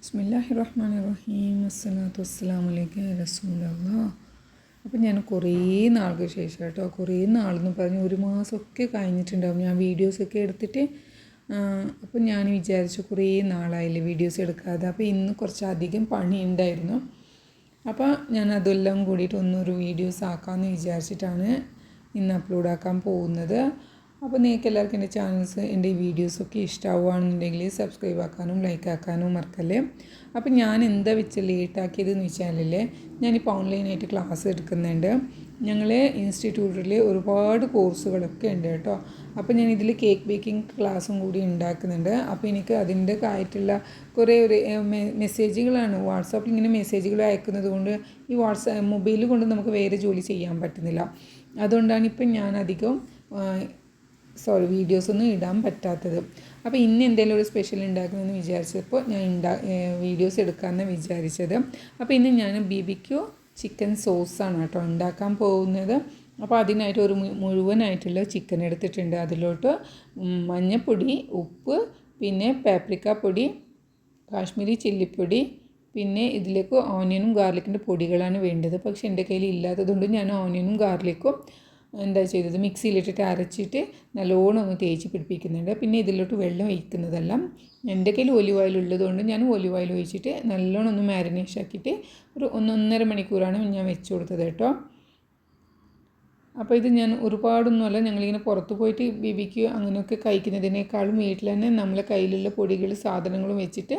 ബിസ്മില്ലാഹിർ റഹ്മാനിർ റഹീം. അസ്സലാത്തു വസ്സലാമു അലൈക റസൂലല്ലാ. അപ്പോൾ ഞാൻ കുറേ നാൾക്ക് ശേഷം കേട്ടോ, കുറേ നാളെന്ന് പറഞ്ഞ് ഒരു മാസമൊക്കെ കഴിഞ്ഞിട്ടുണ്ടാവും ഞാൻ വീഡിയോസൊക്കെ എടുത്തിട്ട്. അപ്പോൾ ഞാൻ വിചാരിച്ചു കുറേ നാളായില്ലേ വീഡിയോസ് എടുക്കാതെ, അപ്പോൾ ഇന്ന് കുറച്ചധികം പണി ഉണ്ടായിരുന്നു. അപ്പോൾ ഞാൻ അതെല്ലാം കൂടിയിട്ട് ഒന്നൊരു വീഡിയോസ് ആക്കാമെന്ന് വിചാരിച്ചിട്ടാണ് ഇന്ന് അപ്ലോഡ് ആക്കാൻ പോകുന്നത്. അപ്പോൾ നിങ്ങൾക്ക് എല്ലാവർക്കും എൻ്റെ ചാനൽസ്, എൻ്റെ ഈ വീഡിയോസൊക്കെ ഇഷ്ടമാവുകയാണെന്നുണ്ടെങ്കിൽ സബ്സ്ക്രൈബ് ആക്കാനും ലൈക്ക് ആക്കാനും മറക്കല്ലേ. അപ്പോൾ ഞാൻ എന്താ വെച്ച് ലേറ്റാക്കിയതെന്ന് വെച്ചാലല്ലേ, ഞാനിപ്പോൾ ഓൺലൈനായിട്ട് ക്ലാസ് എടുക്കുന്നുണ്ട്. ഞങ്ങളെ ഇൻസ്റ്റിറ്റ്യൂട്ടിൽ ഒരുപാട് കോഴ്സുകളൊക്കെ ഉണ്ട് കേട്ടോ. അപ്പോൾ ഞാൻ ഇതിൽ കേക്ക് ബേക്കിംഗ് ക്ലാസ്സും കൂടി ഉണ്ടാക്കുന്നുണ്ട്. അപ്പോൾ എനിക്ക് അതിൻ്റെ ആയിട്ടുള്ള കുറേ മെസ്സേജുകളാണ് വാട്സാപ്പിൽ ഇങ്ങനെ മെസ്സേജുകൾ അയക്കുന്നത് കൊണ്ട് ഈ മൊബൈൽ കൊണ്ട് നമുക്ക് വേറെ ജോലി ചെയ്യാൻ പറ്റുന്നില്ല. അതുകൊണ്ടാണ് ഇപ്പം ഞാൻ അധികം വീഡിയോസൊന്നും ഇടാൻ പറ്റാത്തത്. അപ്പോൾ ഇന്ന് എന്തെങ്കിലും ഒരു സ്പെഷ്യൽ ഉണ്ടാക്കണമെന്ന് വിചാരിച്ചപ്പോൾ ഞാൻ വീഡിയോസ് എടുക്കാമെന്ന് വിചാരിച്ചത്. അപ്പോൾ ഇന്ന് ഞാൻ BBQ ചിക്കൻ സോസാണ് കേട്ടോ ഉണ്ടാക്കാൻ പോകുന്നത്. അപ്പോൾ അതിനായിട്ട് ഒരു മുഴുവനായിട്ടുള്ള ചിക്കൻ എടുത്തിട്ടുണ്ട്. അതിലോട്ട് മഞ്ഞൾപ്പൊടി, ഉപ്പ്, പിന്നെ പാപ്രിക്ക പൊടി, കാശ്മീരി ചില്ലിപ്പൊടി, പിന്നെ ഇതിലേക്ക് ഓനിയനും ഗാർലിക്കിൻ്റെ പൊടികളാണ് വേണ്ടത്. പക്ഷേ എൻ്റെ കയ്യിൽ ഇല്ലാത്തതുകൊണ്ട് ഞാൻ ഓനിയനും ഗാർലിക്കും എന്താ ചെയ്തത്, മിക്സിയിലിട്ടിട്ട് അരച്ചിട്ട് നല്ലോണം ഒന്ന് തേച്ച് പിടിപ്പിക്കുന്നുണ്ട്. പിന്നെ ഇതിലോട്ട് വെള്ളം ഒഴിക്കുന്നതല്ല. എൻ്റെ കയ്യിൽ ഒലിവ് ഓയിൽ ഉള്ളതുകൊണ്ട് ഞാൻ ഒലിവ് ഓയിൽ ഒഴിച്ചിട്ട് നല്ലോണം ഒന്ന് മാരിനേഷൻ ആക്കിയിട്ട് ഒരു 1.5 മണിക്കൂറാണ് ഞാൻ വെച്ച് കൊടുത്തത് കേട്ടോ. അപ്പോൾ ഇത് ഞാൻ ഒരുപാടൊന്നുമല്ല, ഞങ്ങളിങ്ങനെ പുറത്ത് പോയിട്ട് BBQ അങ്ങനെയൊക്കെ കഴിക്കുന്നതിനേക്കാളും വീട്ടിൽ തന്നെ നമ്മളെ കയ്യിലുള്ള പൊടികൾ സാധനങ്ങളും വെച്ചിട്ട്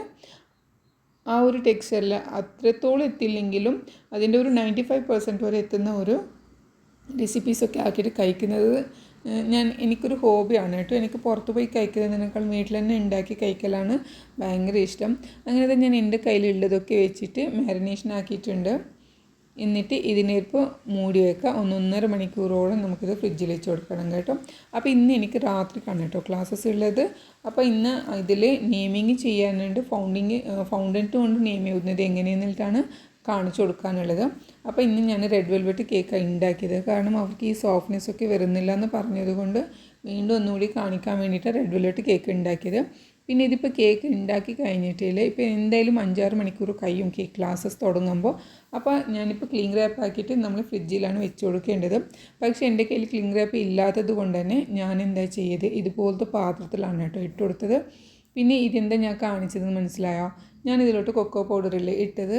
ആ ഒരു ടെക്സ്ചറിൽ അത്രത്തോളം എത്തില്ലെങ്കിലും അതിൻ്റെ ഒരു 95% വരെ എത്തുന്ന ഒരു റെസിപ്പീസൊക്കെ ആക്കിയിട്ട് കഴിക്കുന്നത് എനിക്കൊരു ഹോബിയാണ് കേട്ടോ. എനിക്ക് പുറത്ത് പോയി കഴിക്കുന്നതിനേക്കാൾ വീട്ടിൽ തന്നെ ഉണ്ടാക്കി കഴിക്കലാണ് ഭയങ്കര ഇഷ്ടം. അങ്ങനെ തന്നെ ഞാൻ എൻ്റെ കയ്യിലുള്ളതൊക്കെ വെച്ചിട്ട് മാരിനേഷൻ ആക്കിയിട്ടുണ്ട്. എന്നിട്ട് ഇതിനിപ്പോൾ മൂടി വെക്കുക. 1.5 മണിക്കൂറോളം നമുക്കിത് ഫ്രിഡ്ജിൽ വെച്ച് കൊടുക്കണം കേട്ടോ. അപ്പോൾ ഇന്ന് എനിക്ക് രാത്രിക്കാണ് കേട്ടോ ക്ലാസ്സസ് ഉള്ളത്. അപ്പോൾ ഇന്ന് ഇതിൽ നെയിമിങ് ചെയ്യാനുണ്ട്. ഫൗണ്ടൻറ്റ് കൊണ്ട് നെയിം ചെയ്യുന്നത് എങ്ങനെയെന്നിട്ടാണ് കാണിച്ചു കൊടുക്കാനുള്ളത്. അപ്പോൾ ഇന്ന് ഞാൻ റെഡ് വെൽവെറ്റ് കേക്കാണ് ഉണ്ടാക്കിയത്. കാരണം അവർക്ക് ഈ സോഫ്റ്റ്നെസ്സൊക്കെ വരുന്നില്ല എന്ന് പറഞ്ഞതുകൊണ്ട് വീണ്ടും ഒന്നുകൂടി കാണിക്കാൻ വേണ്ടിയിട്ട് റെഡ് വെൽവെറ്റ് കേക്ക് ഉണ്ടാക്കിയത്. പിന്നെ ഇതിപ്പോൾ കേക്ക് ഉണ്ടാക്കി കഴിഞ്ഞിട്ടില്ല, ഇപ്പോൾ എന്തായാലും 5-6 മണിക്കൂർ കഴിയും കേക്ക് ക്ലാസ്സസ് തുടങ്ങുമ്പോൾ. അപ്പോൾ ഞാനിപ്പോൾ ക്ലിംഗ് റാപ്പ് ആക്കിയിട്ട് നമ്മൾ ഫ്രിഡ്ജിലാണ് വെച്ച് കൊടുക്കേണ്ടത്. പക്ഷേ എൻ്റെ കയ്യിൽ ക്ലിംഗ് റാപ്പ് ഇല്ലാത്തത് കൊണ്ട് തന്നെ ഞാൻ എന്താ ചെയ്തത്, ഇതുപോലത്തെ പാത്രത്തിലാണ് കേട്ടോ ഇട്ട് കൊടുത്തത്. പിന്നെ ഇതെന്താ ഞാൻ കാണിച്ചതെന്ന് മനസ്സിലായോ? ഞാനിതിലോട്ട് കൊക്കോ പൗഡറിൽ ഇട്ടത്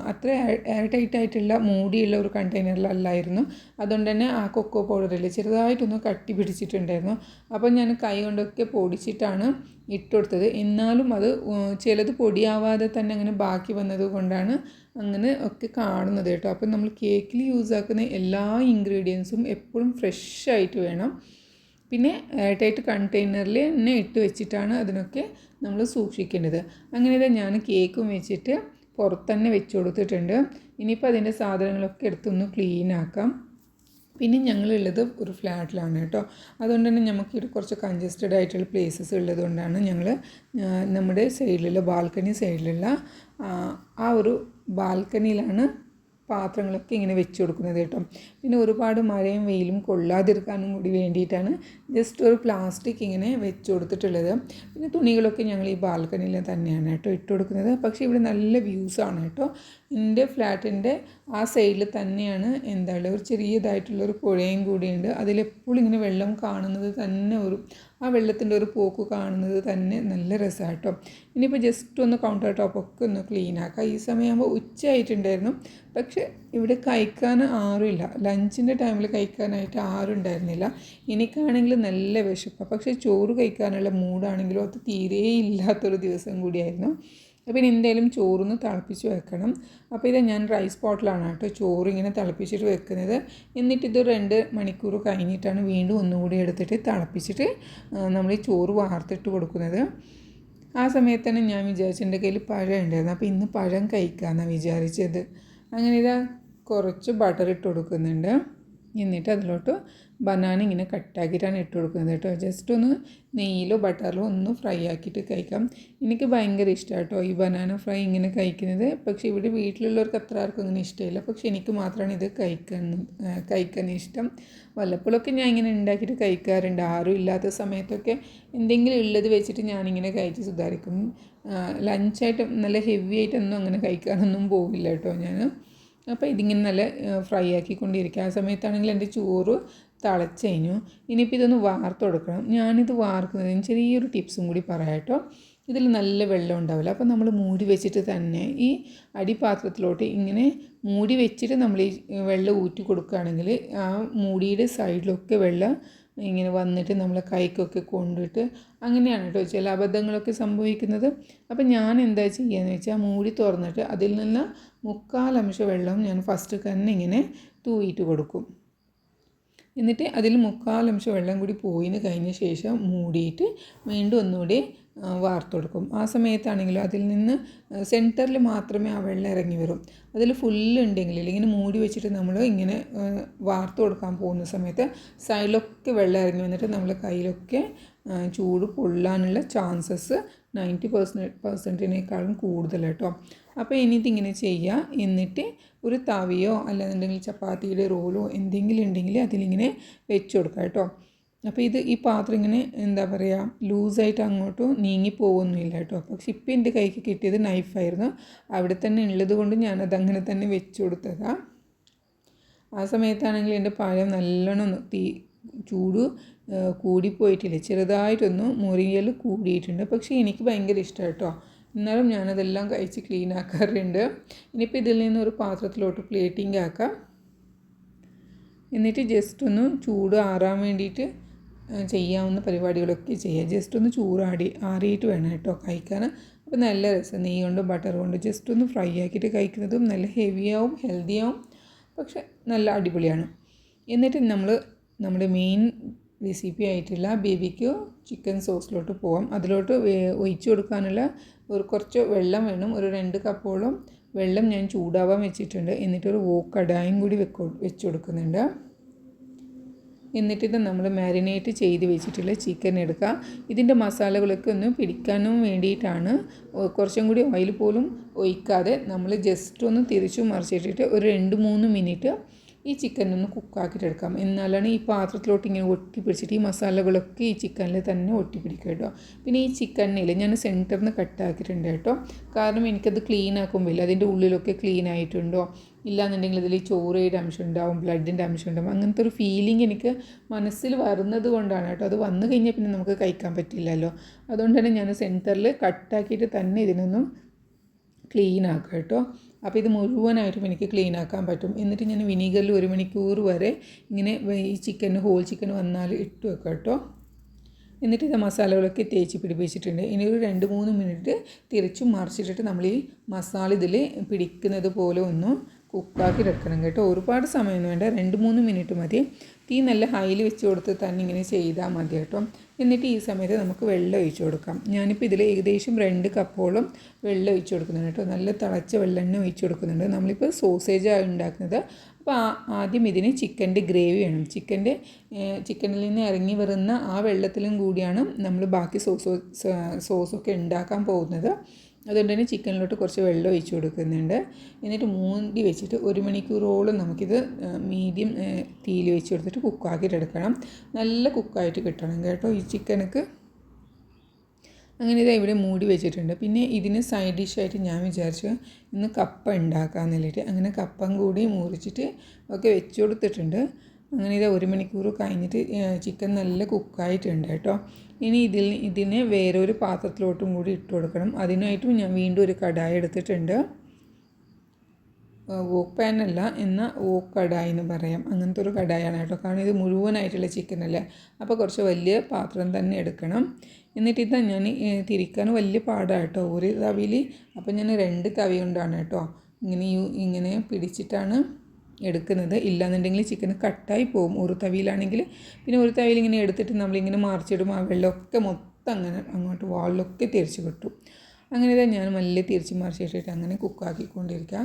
അത്ര എയർ ടൈറ്റായിട്ടുള്ള മൂടിയുള്ള ഒരു കണ്ടെയ്നറിലല്ലായിരുന്നു. അതുകൊണ്ട് തന്നെ ആ കൊക്കോ പൗഡറിൽ ചെറുതായിട്ടൊന്ന് കട്ടി പിടിച്ചിട്ടുണ്ടായിരുന്നു. അപ്പോൾ ഞാൻ കൈ കൊണ്ടൊക്കെ പൊടിച്ചിട്ടാണ് ഇട്ടുകൊടുത്തത്. എന്നാലും അത് ചിലത് പൊടിയാവാതെ തന്നെ അങ്ങനെ ബാക്കി വന്നത് കൊണ്ടാണ് അങ്ങനെ ഒക്കെ കാണുന്നത് കേട്ടോ. അപ്പോൾ നമ്മൾ കേക്കിൽ യൂസ് ആക്കുന്ന എല്ലാ ഇൻഗ്രീഡിയൻസും എപ്പോഴും ഫ്രഷ് ആയിട്ട് വേണം. പിന്നെ എയർ ടൈറ്റ് കണ്ടെയ്നറിൽ തന്നെ ഇട്ട് വെച്ചിട്ടാണ് അതിനൊക്കെ നമ്മൾ സൂക്ഷിക്കേണ്ടത്. അങ്ങനെ ഞാൻ കേക്കും വെച്ചിട്ട് പുറത്ത് തന്നെ വെച്ച് കൊടുത്തിട്ടുണ്ട്. ഇനിയിപ്പോൾ അതിൻ്റെ സാധനങ്ങളൊക്കെ എടുത്തൊന്ന് ക്ലീൻ ആക്കാം. പിന്നെ ഞങ്ങളുള്ളത് ഒരു ഫ്ലാറ്റിലാണ് കേട്ടോ. അതുകൊണ്ട് തന്നെ നമുക്കിവിടെ കുറച്ച് കൺജസ്റ്റഡ് ആയിട്ടുള്ള പ്ലേസസ് ഉള്ളത് കൊണ്ടാണ് ഞങ്ങൾ നമ്മുടെ സൈഡിലുള്ള ബാൽക്കണി സൈഡിലുള്ള ആ ഒരു ബാൽക്കണിയിലാണ് പാത്രങ്ങളൊക്കെ ഇങ്ങനെ വെച്ച് കൊടുക്കുന്നത് കേട്ടോ. പിന്നെ ഒരുപാട് മഴയും വെയിലും കൊള്ളാതിരിക്കാനും കൂടി വേണ്ടിയിട്ടാണ് ജസ്റ്റ് ഒരു പ്ലാസ്റ്റിക് ഇങ്ങനെ വെച്ച് കൊടുത്തിട്ടുള്ളത്. പിന്നെ തുണികളൊക്കെ ഞങ്ങൾ ഈ ബാൽക്കണിയിൽ തന്നെയാണ് കേട്ടോ ഇട്ട് കൊടുക്കുന്നത്. പക്ഷേ ഇവിടെ നല്ല വ്യൂസാണ് കേട്ടോ. എൻ്റെ ഫ്ലാറ്റിൻ്റെ ആ സൈഡിൽ തന്നെയാണ് ഒരു ചെറിയതായിട്ടുള്ളൊരു പുഴയും കൂടിയുണ്ട്. അതിലെപ്പോഴും ഇങ്ങനെ വെള്ളം കാണുന്നത് തന്നെ ആ വെള്ളത്തിൻ്റെ ഒരു പോക്ക് കാണുന്നത് തന്നെ നല്ല രസമാണ് കേട്ടോ. ഇനിയിപ്പോൾ ജസ്റ്റ് ഒന്ന് കൗണ്ടർ ടോപ്പൊക്കെ ഒന്ന് ക്ലീൻ ആക്കാം. ഈ സമയമാകുമ്പോൾ ഉച്ചയായിട്ടുണ്ടായിരുന്നു. പക്ഷേ ഇവിടെ കഴിക്കാൻ ആരുമില്ല. ലഞ്ചിൻ്റെ ടൈമിൽ കഴിക്കാനായിട്ട് ആരും ഉണ്ടായിരുന്നില്ല. എനിക്കാണെങ്കിൽ നല്ല വിശപ്പാണ്. പക്ഷേ ചോറ് കഴിക്കാനുള്ള മൂഡാണെങ്കിലും അത് തീരെ ഇല്ലാത്തൊരു ദിവസം കൂടിയായിരുന്നു. അപ്പോൾ എന്തായാലും ചോറൊന്ന് തിളപ്പിച്ച് വെക്കണം. അപ്പോൾ ഇത് ഞാൻ റൈസ് പോട്ടിലാണ് കേട്ടോ ചോറ് ഇങ്ങനെ തിളപ്പിച്ചിട്ട് വെക്കുന്നത്. എന്നിട്ടിത് 2 മണിക്കൂർ കഴിഞ്ഞിട്ടാണ് വീണ്ടും ഒന്നുകൂടി എടുത്തിട്ട് തിളപ്പിച്ചിട്ട് നമ്മൾ ഈ ചോറ് വാർത്തിട്ട് കൊടുക്കുന്നത്. ആ സമയത്ത് തന്നെ ഞാൻ വിചാരിച്ചു എൻ്റെ കയ്യിൽ പഴം ഉണ്ടായിരുന്നു. അപ്പോൾ ഇന്ന് പഴം കഴിക്കാമെന്നാണ് വിചാരിച്ചത്. അങ്ങനെ ഇതാ കുറച്ച് ബട്ടർ ഇട്ട് കൊടുക്കുന്നുണ്ട്. എന്നിട്ട് അതിലോട്ട് ബനാന ഇങ്ങനെ കട്ടാക്കിയിട്ടാണ് ഇട്ട് കൊടുക്കുന്നത് കേട്ടോ. ജസ്റ്റ് ഒന്ന് നെയ്യിലോ ബട്ടറിലോ ഒന്ന് ഫ്രൈ ആക്കിയിട്ട് കഴിക്കാം. എനിക്ക് ഭയങ്കര ഇഷ്ടമാണ് കേട്ടോ ഈ ബനാന ഫ്രൈ ഇങ്ങനെ കഴിക്കുന്നത്. പക്ഷേ ഇവിടെ വീട്ടിലുള്ളവർക്ക് അത്ര ആർക്കും ഇങ്ങനെ ഇഷ്ടമില്ല. പക്ഷേ എനിക്ക് മാത്രമാണ് ഇത് കഴിക്കാൻ ഇഷ്ടം. വല്ലപ്പോഴൊക്കെ ഞാൻ ഇങ്ങനെ ഉണ്ടാക്കിയിട്ട് കഴിക്കാറുണ്ട്. ആരും ഇല്ലാത്ത സമയത്തൊക്കെ എന്തെങ്കിലും ഉള്ളത് വെച്ചിട്ട് ഞാനിങ്ങനെ കഴിച്ച് സുധാരിക്കും. ലഞ്ചായിട്ട് നല്ല ഹെവി ആയിട്ടൊന്നും അങ്ങനെ കഴിക്കാനൊന്നും പോവില്ല കേട്ടോ ഞാൻ. അപ്പോൾ ഇതിങ്ങനെ നല്ല ഫ്രൈ ആക്കിക്കൊണ്ടിരിക്കുക. ആ സമയത്താണെങ്കിൽ എൻ്റെ ചോറ് തിളച്ച് കഴിഞ്ഞു. ഇനിയിപ്പോൾ ഇതൊന്ന് വാർത്ത് കൊടുക്കണം. ഞാനിത് വാർക്കുന്നതിന് ചെറിയൊരു ടിപ്സും കൂടി പറയാം കേട്ടോ. ഇതിൽ നല്ല വെള്ളം ഉണ്ടാവില്ല. അപ്പോൾ നമ്മൾ മൂടി വെച്ചിട്ട് തന്നെ ഈ അടിപാത്രത്തിലോട്ട് ഇങ്ങനെ മൂടി വെച്ചിട്ട് നമ്മൾ ഈ വെള്ളം ഊറ്റി കൊടുക്കുകയാണെങ്കിൽ ആ മൂടിയുടെ സൈഡിലൊക്കെ വെള്ളം ഇങ്ങനെ വന്നിട്ട് നമ്മളെ കൈക്കൊക്കെ കൊണ്ടിട്ട് അങ്ങനെയാണ് കേട്ടോ ചില അബദ്ധങ്ങളൊക്കെ സംഭവിക്കുന്നത്. അപ്പം ഞാൻ എന്താ ചെയ്യുകയെന്ന് വെച്ചാൽ മൂടി തുറന്നിട്ട് അതിൽ നിന്ന് 3/4 അംശം വെള്ളം ഞാൻ ഫസ്റ്റ് തന്നെ ഇങ്ങനെ തൂവിയിട്ട് കൊടുക്കും. എന്നിട്ട് അതിൽ 3/4 അംശം വെള്ളം കൂടി പോയിന്ന് കഴിഞ്ഞ ശേഷം മൂടിയിട്ട് വീണ്ടും ഒന്നുകൂടി വാർത്ത് കൊടുക്കും. ആ സമയത്താണെങ്കിലും അതിൽ നിന്ന് സെൻറ്ററിൽ മാത്രമേ ആ വെള്ളം ഇറങ്ങി വരും. അതിൽ ഫുള്ള് ഉണ്ടെങ്കിൽ ഇങ്ങനെ മൂടി വെച്ചിട്ട് നമ്മൾ ഇങ്ങനെ വാർത്ത് കൊടുക്കാൻ പോകുന്ന സമയത്ത് സൈഡിലൊക്കെ വെള്ളം ഇറങ്ങി വന്നിട്ട് നമ്മളെ കയ്യിലൊക്കെ ചൂട് പൊള്ളാനുള്ള ചാൻസസ് 90% കൂടുതൽ കേട്ടോ. അപ്പോൾ ഇനി ഇതിങ്ങനെ ചെയ്യുക. എന്നിട്ട് ഒരു തവിയോ അല്ലാന്നുണ്ടെങ്കിൽ ചപ്പാത്തിയുടെ റോളോ എന്തെങ്കിലും ഉണ്ടെങ്കിൽ അതിലിങ്ങനെ വെച്ച് കൊടുക്കുക കേട്ടോ. അപ്പോൾ ഈ പാത്രം ഇങ്ങനെ എന്താ പറയുക ലൂസായിട്ട് അങ്ങോട്ടോ നീങ്ങി പോകുന്നില്ല കേട്ടോ. പക്ഷെ ഇപ്പോൾ എൻ്റെ കൈക്ക് കിട്ടിയത് നൈഫായിരുന്നു. അവിടെ തന്നെ ഉള്ളത് കൊണ്ട് ഞാനത് അങ്ങനെ തന്നെ വെച്ച് കൊടുത്തതാണ്. ആ സമയത്താണെങ്കിൽ എൻ്റെ പഴം നല്ലോണം ചൂട് കൂടിപ്പോയിട്ടില്ല, ചെറുതായിട്ടൊന്ന് മുറിയൽ കൂടിയിട്ടുണ്ട്. പക്ഷേ എനിക്ക് ഭയങ്കര ഇഷ്ടമാണ് കേട്ടോ. എന്നാലും ഞാനതെല്ലാം കഴിച്ച് ക്ലീൻ ആക്കാറുണ്ട്. ഇനിയിപ്പോൾ ഇതിൽ നിന്ന് ഒരു പാത്രത്തിലോട്ട് പ്ലേറ്റിംഗ് ആക്കാം. എന്നിട്ട് ജസ്റ്റ് ഒന്ന് ചൂട് ആറാൻ വേണ്ടിയിട്ട് ചെയ്യാവുന്ന പരിപാടികളൊക്കെ ചെയ്യുക. ജസ്റ്റ് ഒന്ന് ആറിയിട്ട് വേണം കേട്ടോ കഴിക്കാൻ. അപ്പോൾ നല്ല രസം നെയ്യ് കൊണ്ട് ബട്ടർ കൊണ്ട് ജസ്റ്റ് ഒന്ന് ഫ്രൈ ആക്കിയിട്ട് കഴിക്കുന്നതും നല്ല ഹെവിയാവും ഹെൽത്തിയാവും. പക്ഷെ നല്ല അടിപൊളിയാണ്. എന്നിട്ട് നമ്മുടെ മെയിൻ റെസിപ്പി ആയിട്ടുള്ള ബേബിക്യൂ ചിക്കൻ സോസിലോട്ട് പോകാം. അതിലോട്ട് ഒഴിച്ച് കൊടുക്കാനുള്ള കുറച്ച് വെള്ളം വേണം. ഒരു 2 കപ്പോളം വെള്ളം ഞാൻ ചൂടാവാൻ വെച്ചിട്ടുണ്ട്. എന്നിട്ടൊരു കടായും കൂടി വെച്ച് കൊടുക്കുന്നുണ്ട്. എന്നിട്ട് നമ്മൾ മാരിനേറ്റ് ചെയ്ത് വെച്ചിട്ടുള്ള ചിക്കൻ എടുക്കുക. ഇതിൻ്റെ മസാലകളൊക്കെ ഒന്ന് പിടിക്കാനും വേണ്ടിയിട്ടാണ് കുറച്ചും കൂടി ഓയിൽ പോലും ഒഴിക്കാതെ നമ്മൾ ജസ്റ്റ് ഒന്ന് തിരിച്ചു മറിച്ചിട്ടിട്ട് ഒരു 2-3 മിനിറ്റ് ഈ ചിക്കൻ ഒന്ന് കുക്കാക്കിയിട്ട് എടുക്കാം. എന്നാലാണ് ഈ പാത്രത്തിലോട്ട് ഇങ്ങനെ ഒട്ടിപ്പിടിച്ചിട്ട് ഈ മസാലകളൊക്കെ ഈ ചിക്കനിൽ തന്നെ ഒട്ടിപ്പിടിക്കുക കേട്ടോ. പിന്നെ ഈ ചിക്കനിൽ ഞാൻ സെൻറ്ററിൽ നിന്ന് കട്ടാക്കിയിട്ടുണ്ട് കേട്ടോ. കാരണം എനിക്കത് ക്ലീൻ ആക്കുമ്പോൾ അതിൻ്റെ ഉള്ളിലൊക്കെ ക്ലീൻ ആയിട്ടുണ്ടോ ഇല്ലാന്നുണ്ടെങ്കിൽ അതിൽ ചോറയുടെ അംശം ഉണ്ടാവും, ബ്ലഡിൻ്റെ അംശം ഉണ്ടാവും. അങ്ങനത്തെ ഒരു ഫീലിംഗ് എനിക്ക് മനസ്സിൽ വരുന്നത് കൊണ്ടാണ് കേട്ടോ. അത് വന്നു കഴിഞ്ഞാൽ പിന്നെ നമുക്ക് കഴിക്കാൻ പറ്റില്ലല്ലോ. അതുകൊണ്ടാണ് ഞാൻ സെൻറ്ററിൽ കട്ടാക്കിയിട്ട് തന്നെ ഇതിനൊന്നും ക്ലീൻ ആക്കുക കേട്ടോ. അപ്പോൾ ഇത് മുഴുവനായിട്ടും എനിക്ക് ക്ലീൻ ആക്കാൻ പറ്റും. എന്നിട്ട് ഞാൻ വിനീഗറിൽ 1 മണിക്കൂർ വരെ ഇങ്ങനെ ഈ ഹോൾ ചിക്കൻ വന്നാൽ ഇട്ട് വെക്കാം കേട്ടോ. എന്നിട്ട് ഇത് മസാലകളൊക്കെ തേച്ച് പിടിപ്പിച്ചിട്ടുണ്ട്. ഇനി ഒരു 2-3 മിനിറ്റ് തിരിച്ചും മറിച്ചിട്ടിട്ട് നമ്മൾ ഈ മസാല ഇതിൽ പിടിക്കുന്നത് പോലെ ഒന്ന് കുക്കാക്കി എടുക്കണം കേട്ടോ. ഒരുപാട് സമയമൊന്നും വേണ്ട, 2-3 മിനിറ്റ് മതി. തീ നല്ല ഹൈയിൽ വെച്ച് കൊടുത്ത് തന്നെ ഇങ്ങനെ ചെയ്താൽ മതി കേട്ടോ. എന്നിട്ട് ഈ സമയത്ത് നമുക്ക് വെള്ളം ഒഴിച്ച് കൊടുക്കാം. ഞാനിപ്പോൾ ഇതിൽ ഏകദേശം 2 കപ്പോളം വെള്ളം ഒഴിച്ച് കൊടുക്കുന്നുണ്ട് കേട്ടോ. നല്ല തിളച്ച വെള്ളെണ്ണ ഒഴിച്ച് കൊടുക്കുന്നുണ്ട്. നമ്മളിപ്പോൾ സോസേജാണ് ഉണ്ടാക്കുന്നത്. അപ്പോൾ ആദ്യം ഇതിന് ചിക്കൻ്റെ ഗ്രേവി വേണം. ചിക്കനിൽ നിന്ന് ഇറങ്ങി വരുന്ന ആ വെള്ളത്തിലും കൂടിയാണ് നമ്മൾ ബാക്കി സോസൊക്കെ ഉണ്ടാക്കാൻ പോകുന്നത്. അതുകൊണ്ട് തന്നെ ചിക്കനിലോട്ട് കുറച്ച് വെള്ളം ഒഴിച്ച് കൊടുക്കുന്നുണ്ട്. എന്നിട്ട് മൂടി വെച്ചിട്ട് 1 മണിക്കൂറോളം നമുക്കിത് മീഡിയം തീയിൽ വെച്ച് കൊടുത്തിട്ട് കുക്കാക്കിയിട്ട് എടുക്കണം. നല്ല കുക്കായിട്ട് കിട്ടണം കേട്ടോ ഈ ചിക്കനൊക്കെ. അങ്ങനെ ഇതാ ഇവിടെ മൂടി വെച്ചിട്ടുണ്ട്. പിന്നെ ഇതിന് സൈഡ് ഡിഷായിട്ട് ഞാൻ വിചാരിച്ചു ഇന്ന് കപ്പ ഉണ്ടാക്കാമെന്നില്ലിട്ട് അങ്ങനെ കപ്പയും കൂടി മുറിച്ചിട്ട് ഒക്കെ വെച്ച് കൊടുത്തിട്ടുണ്ട്. അങ്ങനെ ഇത് 1 മണിക്കൂർ കഴിഞ്ഞിട്ട് ചിക്കൻ നല്ല കുക്കായിട്ടുണ്ട് കേട്ടോ. ഇനി ഇതിനെ വേറൊരു പാത്രത്തിലോട്ടും കൂടി ഇട്ട് കൊടുക്കണം. അതിനായിട്ടും ഞാൻ വീണ്ടും ഒരു കടായി എടുത്തിട്ടുണ്ട്. വോക്ക് പാനല്ല എന്നാൽ വോക്ക് കടായി എന്ന് പറയാം. അങ്ങനത്തെ ഒരു കടായാണ് കേട്ടോ. കാരണം ഇത് മുഴുവനായിട്ടുള്ള ചിക്കനല്ലേ, അപ്പോൾ കുറച്ച് വലിയ പാത്രം തന്നെ എടുക്കണം. എന്നിട്ട് ഇതാ ഞാൻ തിരിക്കാൻ വലിയ പാടാണ് കേട്ടോ ഒരു തവിയിൽ. അപ്പോൾ ഞാൻ 2 തവി കൊണ്ടാണ് കേട്ടോ ഇങ്ങനെ പിടിച്ചിട്ടാണ് എടുക്കുന്നത്. ഇല്ലാന്നുണ്ടെങ്കിൽ ചിക്കൻ കട്ടായി പോകും ഒരു തവിയിലാണെങ്കിൽ. പിന്നെ ഒരു തവിയിൽ ഇങ്ങനെ എടുത്തിട്ട് നമ്മളിങ്ങനെ മറിച്ചിടും, ആ വെള്ളമൊക്കെ മൊത്തം അങ്ങനെ അങ്ങോട്ട് വാളിലൊക്കെ തിരിച്ച് കിട്ടും. അങ്ങനെ തന്നെ ഞാൻ നല്ല തിരിച്ച് മറിച്ചിട്ടിട്ട് അങ്ങനെ കുക്കാക്കിക്കൊണ്ടിരിക്കുക.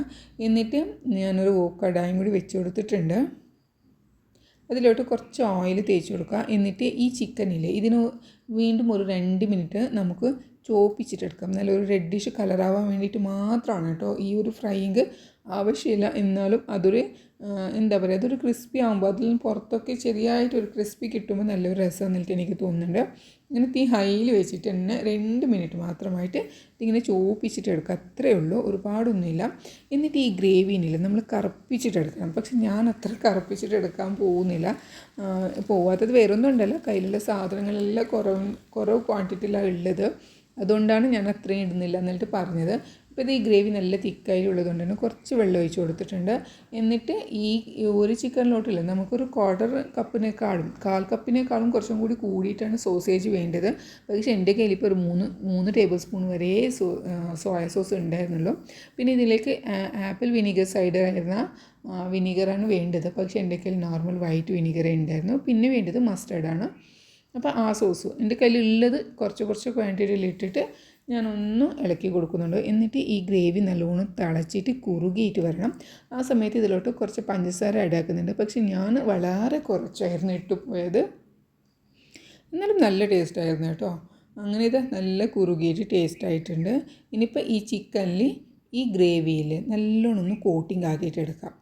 എന്നിട്ട് ഞാനൊരു കടായും കൂടി വെച്ച് കൊടുത്തിട്ടുണ്ട്. അതിലോട്ട് കുറച്ച് ഓയിൽ തേച്ച് കൊടുക്കുക. എന്നിട്ട് ഈ ചിക്കനില്ലേ ഇതിന് വീണ്ടും ഒരു 2 മിനിറ്റ് നമുക്ക് ചോപ്പിച്ചിട്ടെടുക്കാം. നല്ലൊരു റെഡിഷ് കളറാവാൻ വേണ്ടിയിട്ട് മാത്രമാണ് കേട്ടോ ഈ ഒരു ഫ്രൈയിങ് ആവശ്യമില്ല. എന്നാലും അതൊരു എന്താ പറയുക, അതൊരു ക്രിസ്പി ആകുമ്പോൾ അതിൽ നിന്ന് പുറത്തൊക്കെ ചെറിയായിട്ടൊരു ക്രിസ്പി കിട്ടുമ്പോൾ നല്ലൊരു രസം എന്നിട്ട് എനിക്ക് തോന്നുന്നുണ്ട്. ഇങ്ങനെ തീ ഹൈയിൽ വെച്ചിട്ട് തന്നെ 2 മിനിറ്റ് മാത്രമായിട്ട് ഇതിങ്ങനെ ചോപ്പിച്ചിട്ട് എടുക്കുക, അത്രയേ ഉള്ളൂ, ഒരുപാടൊന്നുമില്ല. എന്നിട്ട് ഈ ഗ്രേവിനില്ല നമ്മൾ കറുപ്പിച്ചിട്ടെടുക്കണം. പക്ഷെ ഞാൻ അത്ര കറുപ്പിച്ചിട്ടെടുക്കാൻ പോകുന്നില്ല. പോവാത്തത് വേറൊന്നും ഉണ്ടല്ലോ, കയ്യിലുള്ള സാധനങ്ങളെല്ലാം കുറവ് ക്വാണ്ടിറ്റിയിലാണ് ഉള്ളത്, അതുകൊണ്ടാണ് ഞാൻ അത്രയും ഇടുന്നില്ല എന്നിട്ട് പറഞ്ഞത്. അപ്പോൾ ഇത് ഈ ഗ്രേവി നല്ല തിക്കായിട്ടുള്ളത് കൊണ്ട് തന്നെ കുറച്ച് വെള്ളം ഒഴിച്ച് കൊടുത്തിട്ടുണ്ട്. എന്നിട്ട് ഈ ഒരു ചിക്കനിലോട്ടില്ല നമുക്കൊരു 1/4 കപ്പിനേക്കാളും 1/4 കപ്പിനേക്കാളും കുറച്ചും കൂടി കൂടിയിട്ടാണ് സോസേജ് വേണ്ടത്. പക്ഷേ എൻ്റെ കയ്യിൽ ഇപ്പോൾ ഒരു 3 ടേബിൾ സ്പൂൺ വരെ സോയ സോസ് ഉണ്ടായിരുന്നുള്ളൂ. പിന്നെ ഇതിലേക്ക് ആപ്പിൾ വിനീഗർ സൈഡർ ആയിരുന്ന വിനീഗറാണ് വേണ്ടത്. പക്ഷേ എൻ്റെ കയ്യിൽ നോർമൽ വൈറ്റ് വിനീഗറേ ഉണ്ടായിരുന്നു. പിന്നെ വേണ്ടത് മസ്റ്റേർഡാണ്. അപ്പോൾ ആ സോസ് എൻ്റെ കയ്യിലുള്ളത് കുറച്ച് ക്വാണ്ടിറ്റിയിൽ ഇട്ടിട്ട് ഞാനൊന്ന് ഇളക്കി കൊടുക്കുന്നുണ്ട്. എന്നിട്ട് ഈ ഗ്രേവി നല്ലോണം തിളച്ചിട്ട് കുറുകിയിട്ട് വരണം. ആ സമയത്ത് ഇതിലോട്ട് കുറച്ച് പഞ്ചസാര ആഡ് ആക്കുന്നുണ്ട്. പക്ഷെ ഞാൻ വളരെ കുറച്ചായിരുന്നു ഇട്ട് പോയത്, എന്നാലും നല്ല ടേസ്റ്റായിരുന്നു കേട്ടോ. അങ്ങനെ ഇത് നല്ല കുറുകിയിട്ട് ടേസ്റ്റായിട്ടുണ്ട്. ഇനിയിപ്പോൾ ഈ ചിക്കനിൽ ഈ ഗ്രേവിയിൽ നല്ലോണം ഒന്ന് കോട്ടിങ് ആക്കിയിട്ട് എടുക്കാം.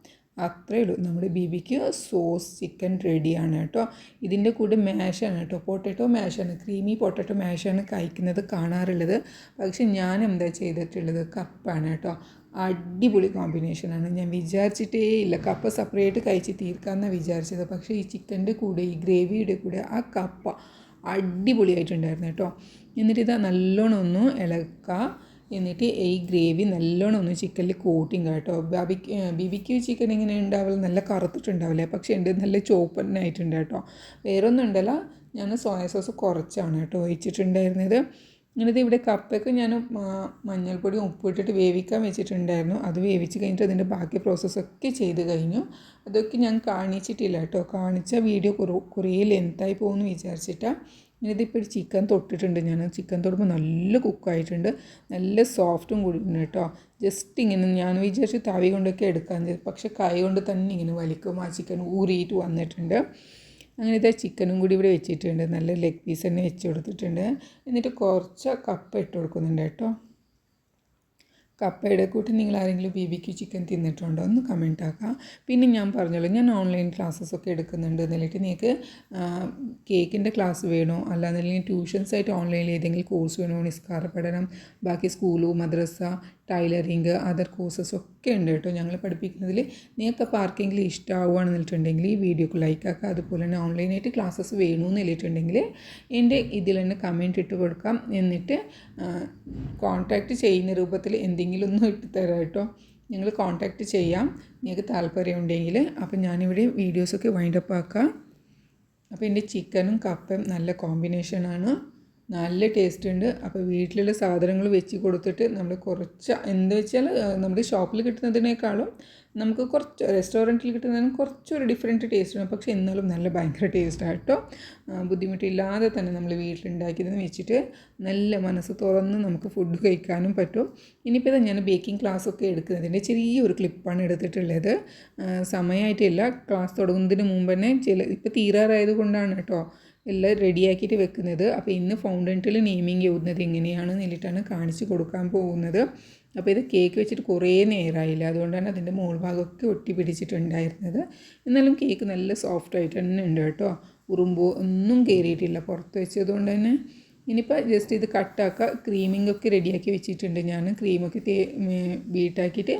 അത്രയേ ഉള്ളൂ, നമ്മുടെ ബിബിക്ക് സോസ് ചിക്കൻ റെഡിയാണ് കേട്ടോ. ഇതിൻ്റെ കൂടെ മാഷാണ് കേട്ടോ, പൊട്ടറ്റോ മാഷാണ്, ക്രീമി പൊട്ടറ്റോ മാഷാണ് കഴിക്കുന്നത് കാണാറുള്ളത്. പക്ഷെ ഞാൻ എന്താ ചെയ്തിട്ടുള്ളത്, കപ്പാണ് കേട്ടോ. അടിപൊളി കോമ്പിനേഷനാണ്. ഞാൻ വിചാരിച്ചിട്ടേ ഇല്ല കപ്പ സെപ്പറേറ്റ് കഴിച്ച് തീർക്കാമെന്നാണ് വിചാരിച്ചത്. പക്ഷേ ഈ ചിക്കൻ്റെ കൂടെ ഈ ഗ്രേവിയുടെ കൂടെ ആ കപ്പ അടിപൊളിയായിട്ടുണ്ടായിരുന്നു കേട്ടോ. എന്നിട്ട് ഇതാ നല്ലോണം ഒന്ന് ഇളക്കുക. എന്നിട്ട് ഈ ഗ്രേവി നല്ലോണം ഒന്ന് ചിക്കനിൽ കോട്ടിങ് കേട്ടോ. ബിബിക്യൂ ചിക്കൻ ഇങ്ങനെ ഉണ്ടാവില്ല, നല്ല കറുത്തിട്ടുണ്ടാവില്ലേ, പക്ഷേ ഉണ്ട് നല്ല ചോപ്പനായിട്ടുണ്ട് കേട്ടോ. വേറൊന്നും ഉണ്ടല്ല, ഞാൻ സോയ സോസ് കുറച്ചാണ് കേട്ടോ ഒഴിച്ചിട്ടുണ്ടായിരുന്നത്. എന്നിട്ട് ഇവിടെ കപ്പയ്ക്ക് ഞാൻ മഞ്ഞൾപ്പൊടിയും ഉപ്പിട്ടിട്ട് വേവിക്കാൻ വെച്ചിട്ടുണ്ടായിരുന്നു. അത് വേവിച്ച് കഴിഞ്ഞിട്ട് അതിൻ്റെ ബാക്കി പ്രോസസ്സൊക്കെ ചെയ്ത് കഴിഞ്ഞു. അതൊക്കെ ഞാൻ കാണിച്ചിട്ടില്ല കേട്ടോ, കാണിച്ച വീഡിയോ കുറേ ലെങ്തായി പോകുമെന്ന് വിചാരിച്ചിട്ടാണ്. ഇതിപ്പോൾ ചിക്കൻ തൊട്ടിട്ടുണ്ട്. ഞാൻ ചിക്കൻ തൊടുമ്പോൾ നല്ല കുക്കായിട്ടുണ്ട്, നല്ല സോഫ്റ്റും കൂടി ഉണ്ട് കേട്ടോ. ജസ്റ്റ് ഇങ്ങനെ ഞാൻ വിചാരിച്ച് തവി കൊണ്ടൊക്കെ എടുക്കാൻ, പക്ഷെ കൈ കൊണ്ട് തന്നെ ഇങ്ങനെ വലിക്കും, ആ ചിക്കൻ ഊറിയിട്ട് വന്നിട്ടുണ്ട്. അങ്ങനെ ഇതാ ചിക്കനും കൂടി ഇവിടെ വെച്ചിട്ടുണ്ട്, നല്ല ലെഗ് പീസ് തന്നെ വെച്ച് കൊടുത്തിട്ടുണ്ട്. എന്നിട്ട് കുറച്ച് കപ്പ ഇട്ട് കൊടുക്കുന്നുണ്ട് കേട്ടോ. കപ്പയുടെ കൂട്ടി നിങ്ങൾ ആരെങ്കിലും ബിബിക്യൂ ചിക്കൻ തിന്നിട്ടുണ്ടോ എന്ന് കമൻറ്റ് ആക്കാം. പിന്നെ ഞാൻ പറഞ്ഞല്ലോ, ഞാൻ ഓൺലൈൻ ക്ലാസ്സസൊക്കെ എടുക്കുന്നുണ്ട്. എന്നിട്ട് നിങ്ങൾക്ക് കേക്കിൻ്റെ ക്ലാസ് വേണോ, അല്ലാന്നുണ്ടെങ്കിൽ ട്യൂഷൻസായിട്ട് ഓൺലൈനിൽ ഏതെങ്കിലും കോഴ്സ് വേണോ, നിസ്കാര പഠനം, ബാക്കി സ്കൂള്, മദ്രസ, ടൈലറിങ്, അതർ കോഴ്സസ് ഒക്കെ ഉണ്ട് കേട്ടോ ഞങ്ങൾ പഠിപ്പിക്കുന്നതിൽ. നിങ്ങൾക്കപ്പോൾ ആർക്കെങ്കിലും ഇഷ്ടമാവുകയാണെന്നിട്ടുണ്ടെങ്കിൽ ഈ വീഡിയോക്ക് ലൈക്ക് ആക്കുക. അതുപോലെ തന്നെ ഓൺലൈനായിട്ട് ക്ലാസ്സസ് വേണമെന്ന് എഴുതിയിട്ടുണ്ടെങ്കിൽ എൻ്റെ ഇതിൽ തന്നെ കമൻറ്റ് ഇട്ട് കൊടുക്കാം. എന്നിട്ട് കോൺടാക്റ്റ് ചെയ്യുന്ന രൂപത്തിൽ എന്തെങ്കിലും ഒന്ന് ഇട്ട് തരാം കേട്ടോ. ഞങ്ങൾ കോൺടാക്റ്റ് ചെയ്യാം നിങ്ങൾക്ക് താല്പര്യമുണ്ടെങ്കിൽ. അപ്പം ഞാനിവിടെ വീഡിയോസൊക്കെ വൈൻഡപ്പ് ആക്കാം. അപ്പോൾ എൻ്റെ ചിക്കനും കപ്പയും നല്ല കോമ്പിനേഷനാണ്, നല്ല ടേസ്റ്റ് ഉണ്ട്. അപ്പോൾ വീട്ടിലുള്ള സാധനങ്ങൾ വെച്ച് കൊടുത്തിട്ട് നമ്മൾ കുറച്ച് എന്താ വെച്ചാൽ നമ്മുടെ ഷോപ്പിൽ കിട്ടുന്നതിനേക്കാളും നമുക്ക് കുറച്ച് റെസ്റ്റോറൻറ്റിൽ കിട്ടുന്നതിനും കുറച്ചൊരു ഡിഫറെൻറ്റ് ടേസ്റ്റാണ്. പക്ഷേ എന്നാലും നല്ല ഭയങ്കര ടേസ്റ്റാണ് കേട്ടോ. ബുദ്ധിമുട്ടില്ലാതെ തന്നെ നമ്മൾ വീട്ടിലുണ്ടാക്കിയതെന്ന് വെച്ചിട്ട് നല്ല മനസ്സ് തുറന്ന് നമുക്ക് ഫുഡ് കഴിക്കാനും പറ്റും. ഇനിയിപ്പോൾ ഇത് ഞാൻ ബേക്കിംഗ് ക്ലാസ്സൊക്കെ എടുക്കുന്നതിൻ്റെ ചെറിയൊരു ക്ലിപ്പാണ് എടുത്തിട്ടുള്ളത്. സമയമായിട്ടില്ല, ക്ലാസ് തുടങ്ങുന്നതിന് മുമ്പ് തന്നെ ഇപ്പോൾ തീരാറായത് കൊണ്ടാണ് കേട്ടോ എല്ലാം റെഡിയാക്കിയിട്ട് വെക്കുന്നത്. അപ്പോൾ ഇന്ന് ഫൗണ്ടൻറ്റിൽ നെയിമിങ് എഴുതുന്നത് എങ്ങനെയാണെന്ന് എന്നിട്ടാണ് കാണിച്ച് കൊടുക്കാൻ പോകുന്നത്. അപ്പോൾ ഇത് കേക്ക് വെച്ചിട്ട് കുറേ നേരമായില്ല, അതുകൊണ്ടാണ് അതിൻ്റെ മുകൾ ഭാഗമൊക്കെ ഒട്ടി പിടിച്ചിട്ടുണ്ടായിരുന്നത്. എന്നാലും കേക്ക് നല്ല സോഫ്റ്റായിട്ട് തന്നെ ഉണ്ട് കേട്ടോ, ഉറുമ്പോ ഒന്നും കയറിയിട്ടില്ല പുറത്ത് വെച്ചതുകൊണ്ട് തന്നെ. ഇനിയിപ്പോൾ ജസ്റ്റ് ഇത് കട്ടാക്കുക. ക്രീമിങ്ങൊക്കെ റെഡിയാക്കി വെച്ചിട്ടുണ്ട് ഞാൻ, ക്രീമൊക്കെ ബീറ്റാക്കിയിട്ട്.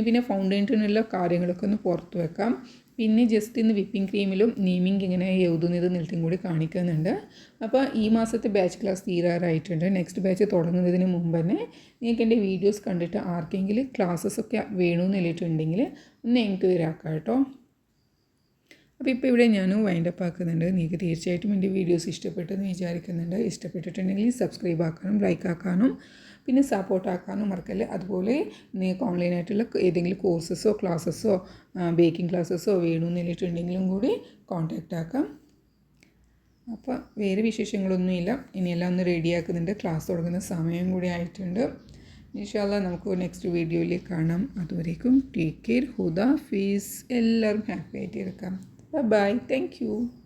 പിന്നെ ഫൗണ്ടൻറ്റിനുള്ള കാര്യങ്ങളൊക്കെ ഒന്ന് പുറത്ത് വെക്കാം. പിന്നെ ജസ്റ്റ് ഇന്ന് വിപ്പിംഗ് ക്രീമിലും നെയിമിങ് ഇങ്ങനെ എഴുതുന്നത് നിലത്തും കൂടി കാണിക്കുന്നുണ്ട്. അപ്പോൾ ഈ മാസത്തെ ബാച്ച് ക്ലാസ് തീരാറായിട്ടുണ്ട്. നെക്സ്റ്റ് ബാച്ച് തുടങ്ങുന്നതിന് മുമ്പ് തന്നെ നിങ്ങൾക്ക് എൻ്റെ വീഡിയോസ് കണ്ടിട്ട് ആർക്കെങ്കിലും ക്ലാസ്സസൊക്കെ വേണമെന്ന് എഴുതിയിട്ടുണ്ടെങ്കിൽ ഒന്ന് എൻക്വയറി ആക്കാം കേട്ടോ. അപ്പോൾ ഇപ്പോൾ ഇവിടെ ഞാൻ വൈൻഡപ്പ് ആക്കുന്നുണ്ട്. നിങ്ങൾക്ക് തീർച്ചയായിട്ടും എൻ്റെ വീഡിയോസ് ഇഷ്ടപ്പെട്ടെന്ന് വിചാരിക്കുന്നുണ്ട്. ഇഷ്ടപ്പെട്ടിട്ടുണ്ടെങ്കിൽ സബ്സ്ക്രൈബ് ആക്കാനും ലൈക്ക് ആക്കാനും പിന്നെ സപ്പോർട്ട് ആക്കാനും മറക്കല്ലേ. അതുപോലെ നിങ്ങൾക്ക് ഓൺലൈനായിട്ടുള്ള ഏതെങ്കിലും കോഴ്സസോ ക്ലാസ്സസോ ബേക്കിംഗ് ക്ലാസ്സസോ വേണമെന്ന് എഴുതിയിട്ടുണ്ടെങ്കിലും കൂടി കോൺടാക്റ്റ് ആക്കാം. അപ്പോൾ വേറെ വിശേഷങ്ങളൊന്നുമില്ല, ഇനിയെല്ലാം ഒന്ന് റെഡിയാക്കുന്നുണ്ട്. ക്ലാസ് തുടങ്ങുന്ന സമയം കൂടി ആയിട്ടുണ്ട്. ഇൻഷാ അല്ലാഹ് നമുക്ക് നെക്സ്റ്റ് വീഡിയോയിൽ കാണാം. അതുവരേക്കും ടേക്ക് കെയർ, ഹുദാ ഫീസ്. എല്ലാവരും ഹാപ്പി ആയിട്ട് ഇരിക്കാം. Bye bye. Thank you.